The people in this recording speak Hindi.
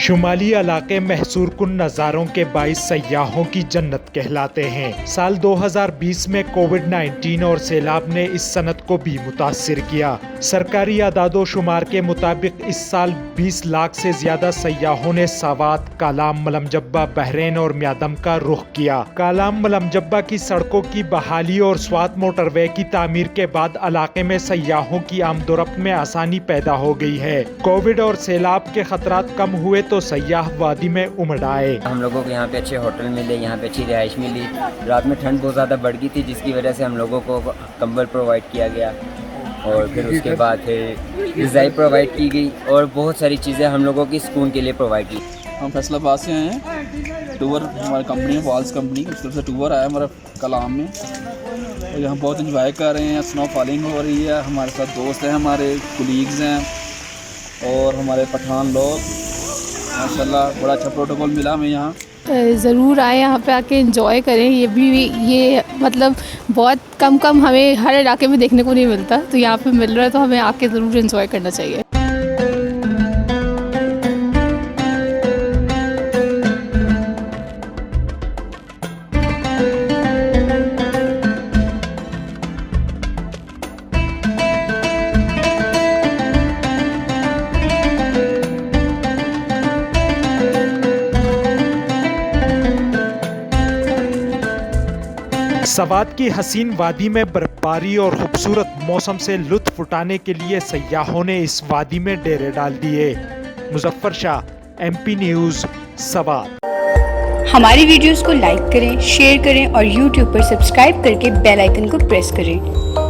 शुमाली इलाके महसूरकुन नज़ारों के बाइस सयाहों की जन्नत कहलाते हैं। साल 2020 में कोविड-19 और सैलाब ने इस सनत को भी मुतासिर किया। सरकारी आदादो शुमार के मुताबिक इस साल 20 लाख से ज्यादा सयाहों ने सावात, कालाम, मलमजब्बा, बहरैन और म्यादम का रुख किया। कालाम मलमजब्बा की सड़कों की बहाली और स्वात मोटरवे की तामीर के बाद इलाके में सयाहों की आमदोरफ्त में आसानी पैदा हो गई है। कोविड और सैलाब के खतरात कम हुए तो सयाह वादी में उमड़ आए। हम लोगों को यहाँ पे अच्छे होटल मिले, यहाँ पे अच्छी रिहाइश मिली। रात में ठंड बहुत ज़्यादा बढ़ गई थी, जिसकी वजह से हम लोगों को कंबल प्रोवाइड किया गया और फिर उसके बाद फिर ग़िज़ाई प्रोवाइड की गई और बहुत सारी चीज़ें हम लोगों की सुकून के लिए प्रोवाइड की। हम फैसलाबाद से आए हैं। टूर हमारी कंपनी है, वॉल्स कंपनी, उसकी तरफ से टूर आया हमारा कलाम में और यहाँ बहुत इंजॉय कर रहे हैं। स्नो फॉलिंग हो रही है, हमारे साथ दोस्त हैं, हमारे कुलीग्स हैं और हमारे पठान लोग। माशाल्लाह बड़ा अच्छा प्रोटोकॉल मिला हमें यहाँ। ज़रूर आए, यहाँ पे आके एंजॉय करें। ये मतलब बहुत कम हमें हर इलाके में देखने को नहीं मिलता, तो यहाँ पे मिल रहा है तो हमें आके ज़रूर एंजॉय करना चाहिए। सवात की हसीन वादी में बर्फबारी और खूबसूरत मौसम से लुत्फ उठाने के लिए सयाहों ने इस वादी में डेरे डाल दिए। Muzaffar Shah, MP news, Swat. हमारी वीडियोस को लाइक करें, शेयर करें और YouTube पर सब्सक्राइब करके बेल आइकन को प्रेस करें।